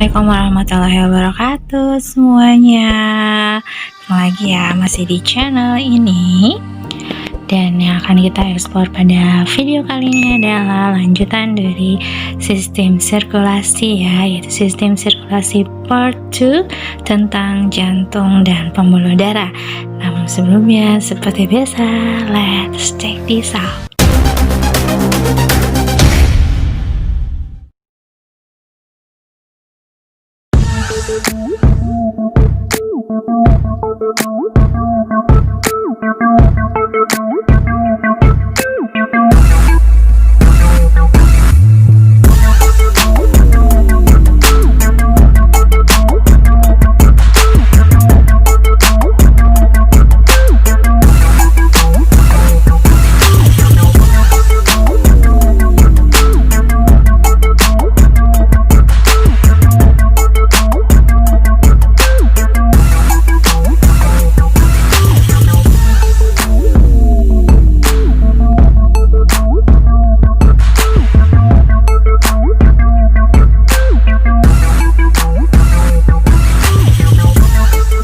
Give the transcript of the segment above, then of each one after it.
Assalamualaikum warahmatullahi wabarakatuh semuanya. Lagi ya, masih di channel ini. Dan yang akan kita eksplor pada video kali ini adalah lanjutan dari sistem sirkulasi ya, yaitu sistem sirkulasi part 2 tentang jantung dan pembuluh darah. Namun sebelumnya, seperti biasa, let's check this out.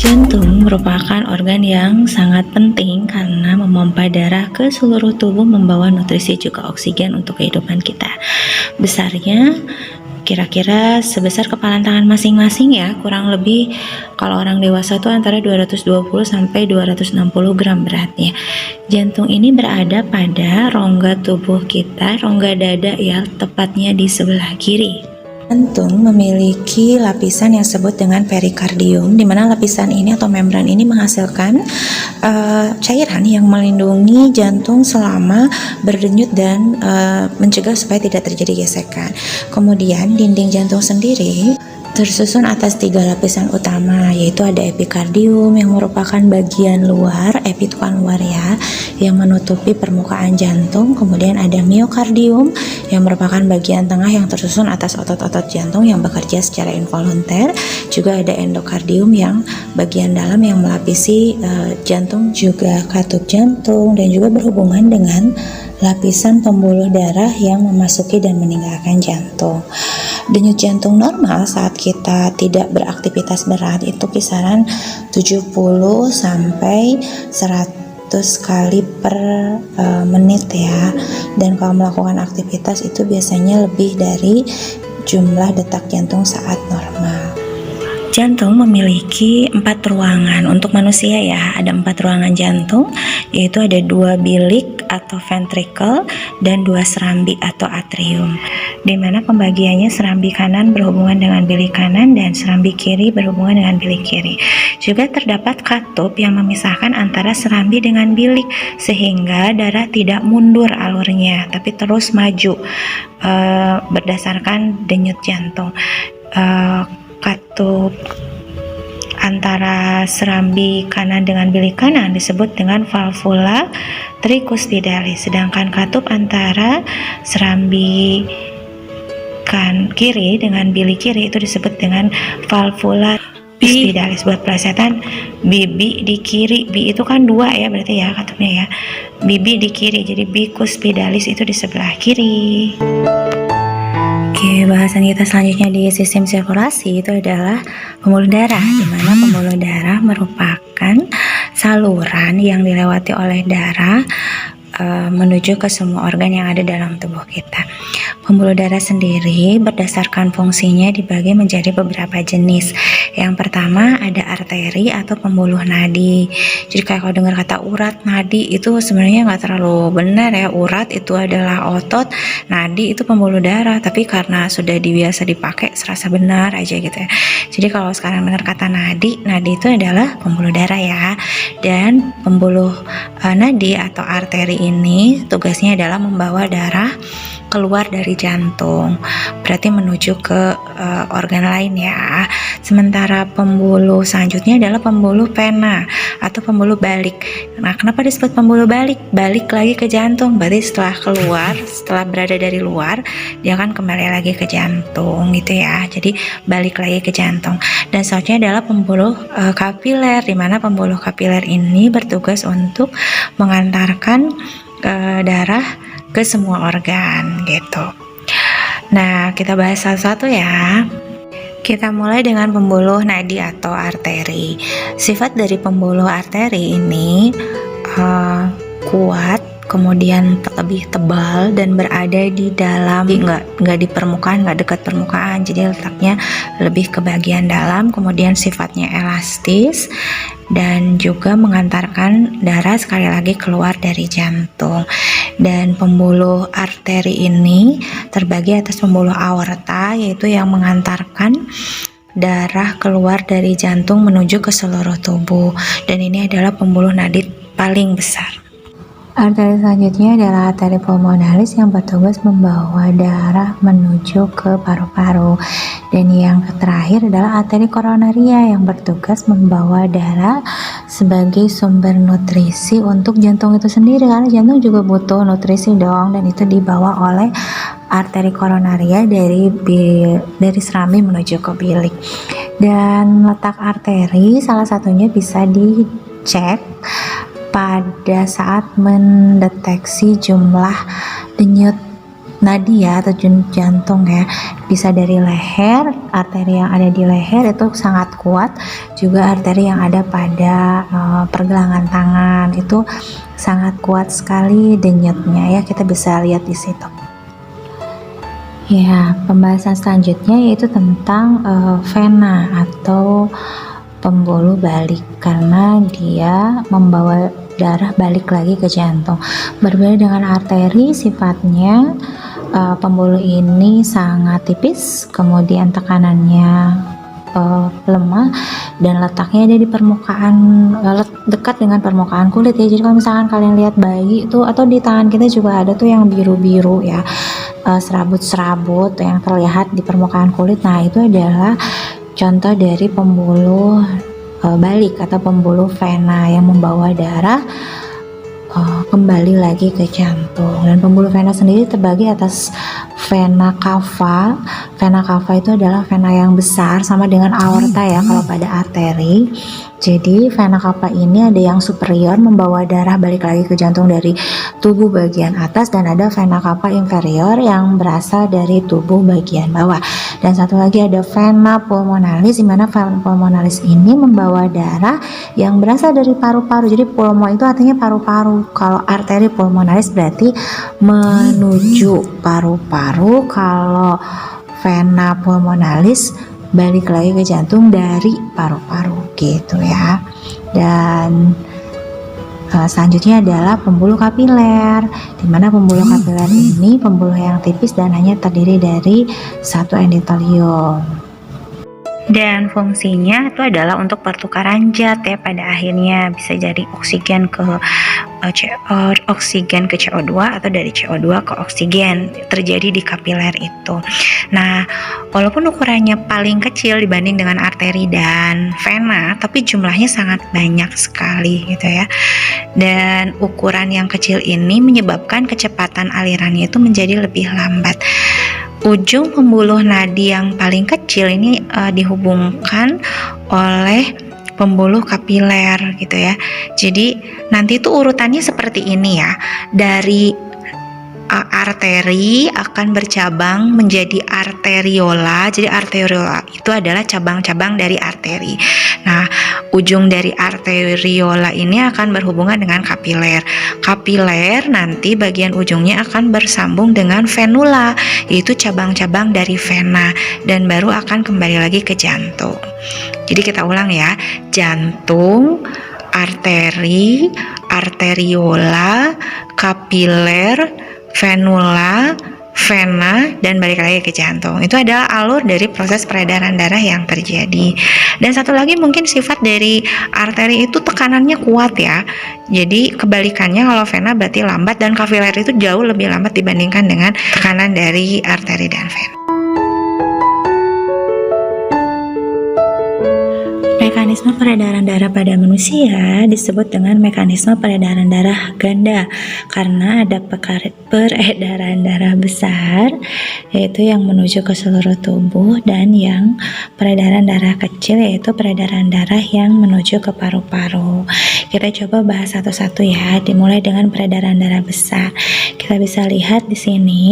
Jantung merupakan organ yang sangat penting karena memompa darah ke seluruh tubuh, membawa nutrisi juga oksigen untuk kehidupan kita. Besarnya kira-kira sebesar kepalan tangan masing-masing ya, kurang lebih kalau orang dewasa itu antara 220 sampai 260 gram beratnya. Jantung ini berada pada rongga tubuh kita, rongga dada ya, tepatnya di sebelah kiri. Jantung memiliki lapisan yang disebut dengan perikardium, di mana lapisan ini atau membran ini menghasilkan cairan yang melindungi jantung selama berdenyut dan mencegah supaya tidak terjadi gesekan. Kemudian dinding jantung sendiri tersusun atas 3 lapisan utama, yaitu ada epikardium yang merupakan bagian luar, epi itu kan luar ya, yang menutupi permukaan jantung. Kemudian ada miokardium yang merupakan bagian tengah yang tersusun atas otot-otot jantung yang bekerja secara involunter. Juga ada endokardium yang bagian dalam yang melapisi jantung, juga katup jantung, dan juga berhubungan dengan lapisan pembuluh darah yang memasuki dan meninggalkan jantung. Denyut jantung normal saat kita tidak beraktivitas berat itu kisaran 70 sampai 100 kali per menit ya. Dan kalau melakukan aktivitas itu biasanya lebih dari jumlah detak jantung saat normal. Jantung memiliki 4 ruangan untuk manusia ya, ada 4 ruangan jantung, yaitu ada 2 bilik atau ventricle dan 2 serambi atau atrium, di mana pembagiannya serambi kanan berhubungan dengan bilik kanan dan serambi kiri berhubungan dengan bilik kiri. Juga terdapat katup yang memisahkan antara serambi dengan bilik, sehingga darah tidak mundur alurnya tapi terus maju berdasarkan denyut jantung. Katup antara serambi kanan dengan bilik kanan disebut dengan valvula tricuspidalis, sedangkan katup antara serambi kiri dengan bilik kiri itu disebut dengan valvula cuspidalis. Buat pelesetan, bibi di kiri, bi itu kan 2 ya berarti ya katupnya ya, bibi di kiri, jadi bicuspidalis itu di sebelah kiri. Oke, bahasan kita selanjutnya di sistem sirkulasi itu adalah pembuluh darah, di mana pembuluh darah merupakan saluran yang dilewati oleh darah menuju ke semua organ yang ada dalam tubuh kita. Pembuluh darah sendiri berdasarkan fungsinya dibagi menjadi beberapa jenis. Yang pertama ada arteri atau pembuluh nadi. Jadi kayak kalau dengar kata urat nadi itu sebenarnya nggak terlalu benar ya. Urat itu adalah otot, nadi itu pembuluh darah. Tapi karena sudah biasa dipakai serasa benar aja gitu ya. Jadi kalau sekarang dengar kata nadi, nadi itu adalah pembuluh darah ya. Dan pembuluh nadi atau arteri ini tugasnya adalah membawa darah keluar dari jantung, berarti menuju ke organ lain ya. Sementara pembuluh selanjutnya adalah pembuluh vena atau pembuluh balik. Nah, kenapa disebut pembuluh balik? Balik lagi ke jantung, berarti setelah berada dari luar, dia akan kembali lagi ke jantung gitu ya. Jadi balik lagi ke jantung. Dan selanjutnya adalah pembuluh kapiler, di mana pembuluh kapiler ini bertugas untuk mengantarkan darah ke semua organ gitu. Nah, kita bahas satu-satu ya. Kita mulai dengan pembuluh nadi atau arteri. Sifat dari pembuluh arteri ini kuat, kemudian lebih tebal dan berada di dalam, nggak di permukaan, nggak dekat permukaan, jadi letaknya lebih ke bagian dalam, kemudian sifatnya elastis dan juga mengantarkan darah sekali lagi keluar dari jantung. Dan pembuluh arteri ini terbagi atas pembuluh aorta, yaitu yang mengantarkan darah keluar dari jantung menuju ke seluruh tubuh, dan ini adalah pembuluh nadi paling besar. Arteri selanjutnya adalah arteri pulmonalis yang bertugas membawa darah menuju ke paru-paru. Dan yang terakhir adalah arteri koronaria yang bertugas membawa darah sebagai sumber nutrisi untuk jantung itu sendiri, karena jantung juga butuh nutrisi dong, dan itu dibawa oleh arteri koronaria dari serambi menuju ke bilik. Dan letak arteri salah satunya bisa dicek pada saat mendeteksi jumlah denyut nadi ya, atau jantung ya. Bisa dari leher, arteri yang ada di leher itu sangat kuat, juga arteri yang ada pada pergelangan tangan itu sangat kuat sekali denyutnya ya, kita bisa lihat di situ. Ya, pembahasan selanjutnya yaitu tentang vena atau pembuluh balik, karena dia membawa darah balik lagi ke jantung. Berbeda dengan arteri, sifatnya pembuluh ini sangat tipis, kemudian tekanannya lemah, dan letaknya ada di permukaan, dekat dengan permukaan kulit ya. Jadi kalau misalkan kalian lihat bayi itu, atau di tangan kita juga ada tuh yang biru-biru ya, serabut-serabut yang terlihat di permukaan kulit. Nah, itu adalah contoh dari pembuluh balik atau pembuluh vena yang membawa darah kembali lagi ke jantung. Dan pembuluh vena sendiri terbagi atas vena cava. Vena cava itu adalah vena yang besar, sama dengan aorta ya kalau pada arteri. Jadi vena cava ini ada yang superior membawa darah balik lagi ke jantung dari tubuh bagian atas, dan ada vena cava inferior yang berasal dari tubuh bagian bawah. Dan satu lagi ada vena pulmonalis, di mana vena pulmonalis ini membawa darah yang berasal dari paru-paru. Jadi pulmo itu artinya paru-paru. Kalau arteri pulmonalis berarti menuju paru-paru, kalau vena pulmonalis balik lagi ke jantung dari paru-paru gitu ya. Dan selanjutnya adalah pembuluh kapiler, di mana pembuluh kapiler ini pembuluh yang tipis dan hanya terdiri dari satu endotelium. Dan fungsinya itu adalah untuk pertukaran zat ya, pada akhirnya bisa jadi oksigen ke CO2 atau dari CO2 ke oksigen terjadi di kapiler itu. Nah, walaupun ukurannya paling kecil dibanding dengan arteri dan vena, tapi jumlahnya sangat banyak sekali gitu ya. Dan ukuran yang kecil ini menyebabkan kecepatan alirannya itu menjadi lebih lambat. Ujung pembuluh nadi yang paling kecil ini dihubungkan oleh pembuluh kapiler gitu ya. Jadi nanti itu urutannya seperti ini ya. Dari arteri akan bercabang menjadi arteriola. Jadi arteriola itu adalah cabang-cabang dari arteri. Nah, ujung dari arteriola ini akan berhubungan dengan kapiler. Kapiler nanti bagian ujungnya akan bersambung dengan venula, yaitu cabang-cabang dari vena, dan baru akan kembali lagi ke jantung. Jadi kita ulang ya, jantung, arteri, arteriola, kapiler, venula, vena, dan balik lagi ke jantung. Itu adalah alur dari proses peredaran darah yang terjadi. Dan satu lagi mungkin sifat dari arteri itu tekanannya kuat ya. Jadi kebalikannya, kalau vena berarti lambat, dan kapiler itu jauh lebih lambat dibandingkan dengan tekanan dari arteri dan vena. Mekanisme peredaran darah pada manusia disebut dengan mekanisme peredaran darah ganda karena ada peredaran darah besar, yaitu yang menuju ke seluruh tubuh, dan yang peredaran darah kecil, yaitu peredaran darah yang menuju ke paru-paru. Kita coba bahas satu-satu ya, dimulai dengan peredaran darah besar. Kita bisa lihat di sini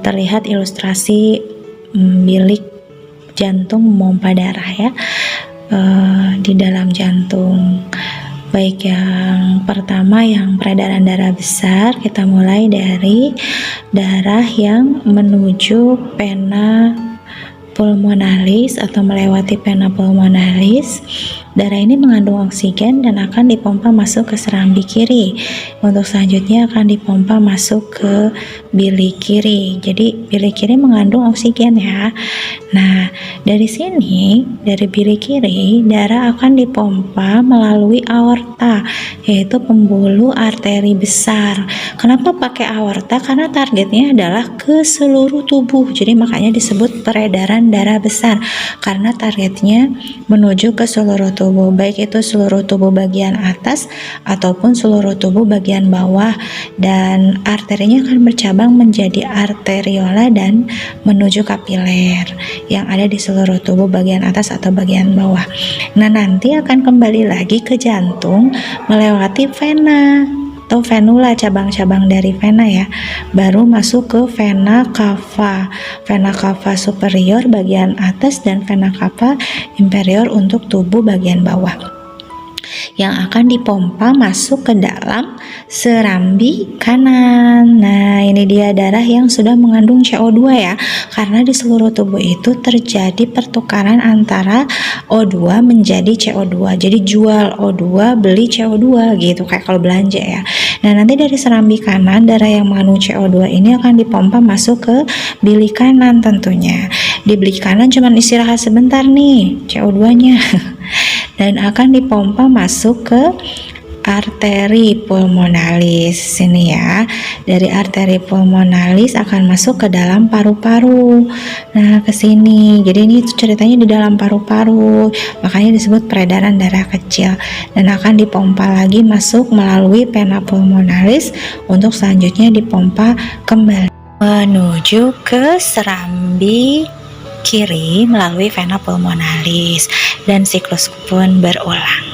terlihat ilustrasi bilik jantung memompa darah ya, di dalam jantung. Baik, yang pertama yang peredaran darah besar, kita mulai dari darah yang menuju vena pulmonalis atau melewati vena pulmonalis. Darah ini mengandung oksigen dan akan dipompa masuk ke serambi kiri. Untuk selanjutnya akan dipompa masuk ke bilik kiri. Jadi bilik kiri mengandung oksigen ya. Nah, dari sini, dari bilik kiri, darah akan dipompa melalui aorta, yaitu pembuluh arteri besar. Kenapa pakai aorta? Karena targetnya adalah ke seluruh tubuh. Jadi makanya disebut peredaran darah besar, karena targetnya menuju ke seluruh tubuh, baik itu seluruh tubuh bagian atas ataupun seluruh tubuh bagian bawah, dan arterinya akan bercabang menjadi arteriola dan menuju kapiler yang ada di seluruh tubuh bagian atas atau bagian bawah. Nah, nanti akan kembali lagi ke jantung melewati vena atau venula, cabang-cabang dari vena ya, baru masuk ke vena cava superior bagian atas dan vena cava inferior untuk tubuh bagian bawah, yang akan dipompa masuk ke dalam serambi kanan. Nah, ini dia darah yang sudah mengandung CO2 ya, karena di seluruh tubuh itu terjadi pertukaran antara O2 menjadi CO2. Jadi jual O2 beli CO2 gitu, kayak kalau belanja ya. Nah, nanti dari serambi kanan, darah yang mengandung CO2 ini akan dipompa masuk ke bilik kanan tentunya. Di bilik kanan cuma istirahat sebentar nih CO2-nya. Dan akan dipompa masuk ke arteri pulmonalis sini ya. Dari arteri pulmonalis akan masuk ke dalam paru-paru. Nah, ke sini. Jadi ini ceritanya di dalam paru-paru. Makanya disebut peredaran darah kecil, dan akan dipompa lagi masuk melalui vena pulmonalis untuk selanjutnya dipompa kembali menuju ke serambi kiri melalui vena pulmonalis, dan siklus pun berulang.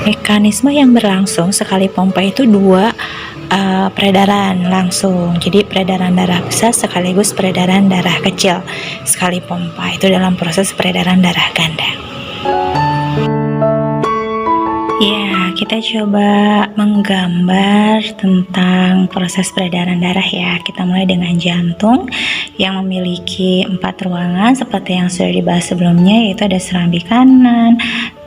Mekanisme yang berlangsung sekali pompa itu dua peredaran langsung. Jadi peredaran darah besar sekaligus peredaran darah kecil sekali pompa, itu dalam proses peredaran darah ganda. Ya, kita coba menggambar tentang proses peredaran darah ya. Kita mulai dengan jantung yang memiliki 4 ruangan seperti yang sudah dibahas sebelumnya, yaitu ada serambi kanan,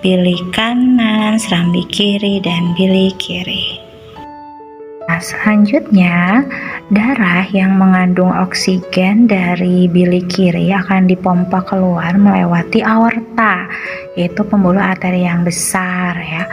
bilik kanan, serambi kiri, dan bilik kiri. Nah, selanjutnya darah yang mengandung oksigen dari bilik kiri akan dipompa keluar melewati aorta, yaitu pembuluh arteri yang besar ya,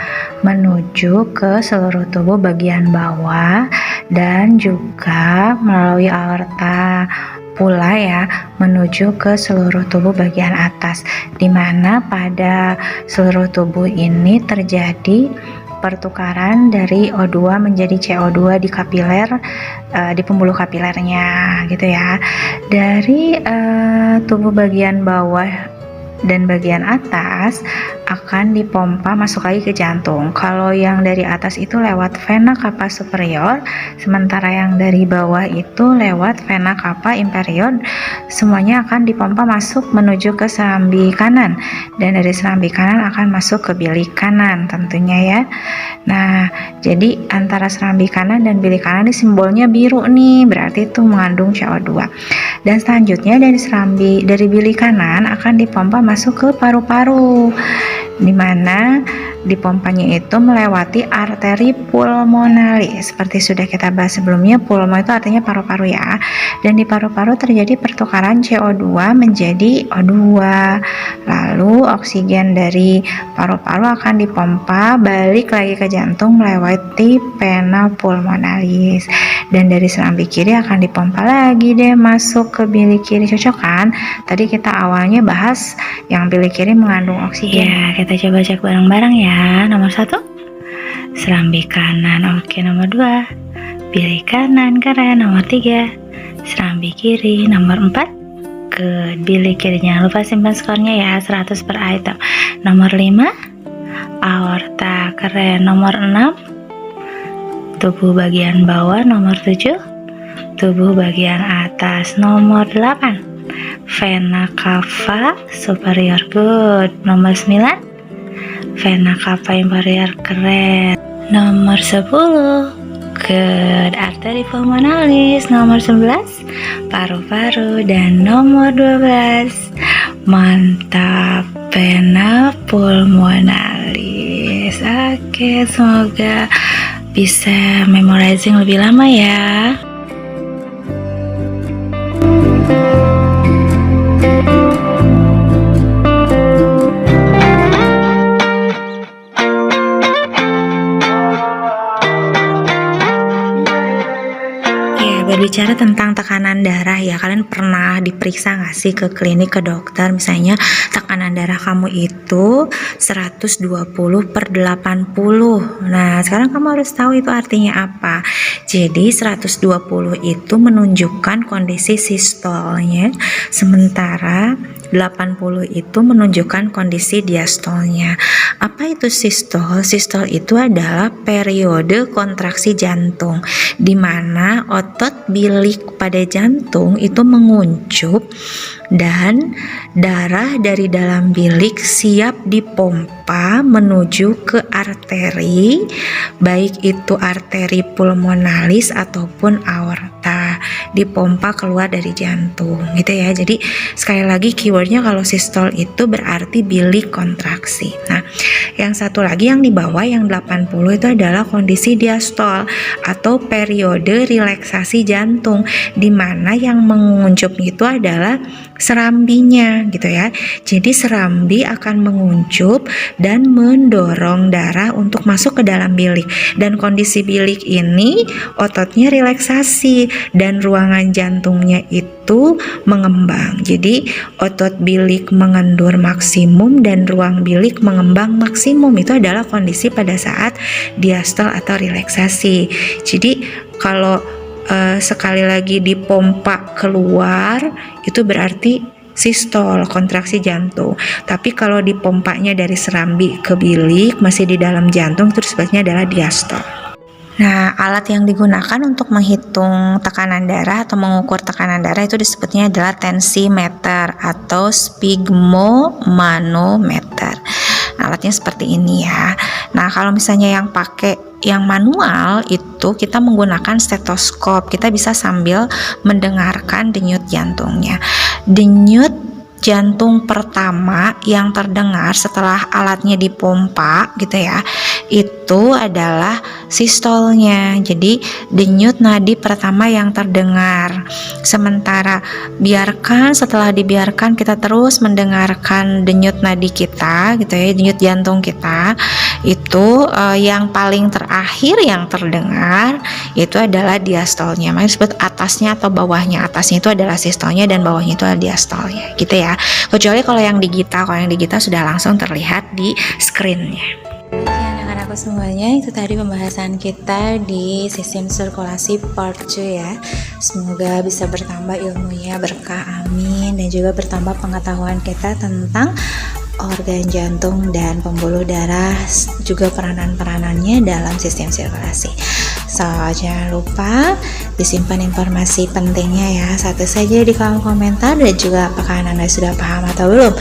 menuju ke seluruh tubuh bagian bawah, dan juga melalui aorta pula ya, menuju ke seluruh tubuh bagian atas, di mana pada seluruh tubuh ini terjadi pertukaran dari O2 menjadi CO2 di kapiler, di pembuluh kapilernya gitu ya. Dari tubuh bagian bawah dan bagian atas akan dipompa masuk lagi ke jantung. Kalau yang dari atas itu lewat vena cava superior, sementara yang dari bawah itu lewat vena cava inferior. Semuanya akan dipompa masuk menuju ke serambi kanan, dan dari serambi kanan akan masuk ke bilik kanan tentunya ya. Nah, jadi antara serambi kanan dan bilik kanan ini simbolnya biru nih, berarti itu mengandung CO2. Dan selanjutnya dari bilik kanan akan dipompa masuk ke paru-paru, di mana Dipompanya itu melewati arteri pulmonalis. Seperti sudah kita bahas sebelumnya, pulmo itu artinya paru-paru ya. Dan di paru-paru terjadi pertukaran CO2 menjadi O2. Lalu oksigen dari paru-paru akan dipompa balik lagi ke jantung melewati vena pulmonalis. Dan dari serambi kiri akan dipompa lagi deh masuk ke bilik kiri. Cocok kan? Tadi kita awalnya bahas yang bilik kiri mengandung oksigen. Ya, kita coba cek bareng-bareng ya. Nomor 1, serambi kanan. Oke, nomor 2, bilik kanan, keren. Nomor 3, serambi kiri. Nomor 4, ke bilik kiri. Jangan lupa simpan skornya ya, 100 per item. Nomor 5, aorta, keren. Nomor 6, tubuh bagian bawah. Nomor 7, tubuh bagian atas. Nomor 8, vena cava superior, good. Nomor 9, vena cava inferior, keren. Nomor 10, good, arteri pulmonalis. Nomor 11, paru-paru. Dan nomor 12, mantap, vena pulmonalis. Oke, semoga bisa memorizing lebih lama ya. Berbicara tentang tekanan darah ya, kalian pernah diperiksa nggak sih ke klinik, ke dokter, misalnya tekanan darah kamu itu 120 per 80. Nah, sekarang kamu harus tahu itu artinya apa. Jadi 120 itu menunjukkan kondisi sistolnya, sementara 80 itu menunjukkan kondisi diastolnya. Apa itu sistol? Sistol itu adalah periode kontraksi jantung, di mana otot bilik pada jantung itu menguncup dan darah dari dalam bilik siap dipompa menuju ke arteri, baik itu arteri pulmonalis ataupun aorta, dipompa keluar dari jantung gitu ya. Jadi sekali lagi keywordnya kalau sistol itu berarti bilik kontraksi. Nah, yang satu lagi yang di bawah yang 80 itu adalah kondisi diastol atau periode relaksasi jantung, di mana yang menguncup itu adalah serambinya gitu ya. Jadi serambi akan menguncup dan mendorong darah untuk masuk ke dalam bilik, dan kondisi bilik ini ototnya relaksasi dan ruangan jantungnya itu mengembang. Jadi otot bilik mengendur maksimum dan ruang bilik mengembang maksimum. Itu adalah kondisi pada saat diastol atau relaksasi. Jadi kalau sekali lagi dipompa keluar itu berarti sistol, kontraksi jantung. Tapi kalau dipompanya dari serambi ke bilik masih di dalam jantung, itu disebutnya adalah diastol. Nah, alat yang digunakan untuk menghitung tekanan darah atau mengukur tekanan darah itu disebutnya adalah tensimeter atau sphygmomanometer. Alatnya seperti ini ya. Nah, kalau misalnya yang pakai yang manual itu kita menggunakan stetoskop. Kita bisa sambil mendengarkan denyut jantungnya. Denyut jantung pertama yang terdengar setelah alatnya dipompa gitu ya, itu adalah sistolnya. Jadi denyut nadi pertama yang terdengar. Sementara setelah dibiarkan kita terus mendengarkan denyut nadi kita gitu ya, denyut jantung kita itu yang paling terakhir yang terdengar itu adalah diastolnya. Makanya disebut atasnya atau bawahnya. Atasnya itu adalah sistolnya dan bawahnya itu adalah diastolnya gitu ya. Kecuali kalau yang digital sudah langsung terlihat di screennya. Anak-anakku semuanya, itu tadi pembahasan kita di sistem sirkulasi part 2 ya. Semoga bisa bertambah ilmunya, berkah, amin. Dan juga bertambah pengetahuan kita tentang organ jantung dan pembuluh darah, juga peranan-peranannya dalam sistem sirkulasi. So, jangan lupa disimpan informasi pentingnya ya, satu saja di kolom komentar, dan juga apakah Anda sudah paham atau belum.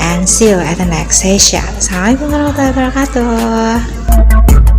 And see you at the next session. Assalamualaikum warahmatullahi wabarakatuh.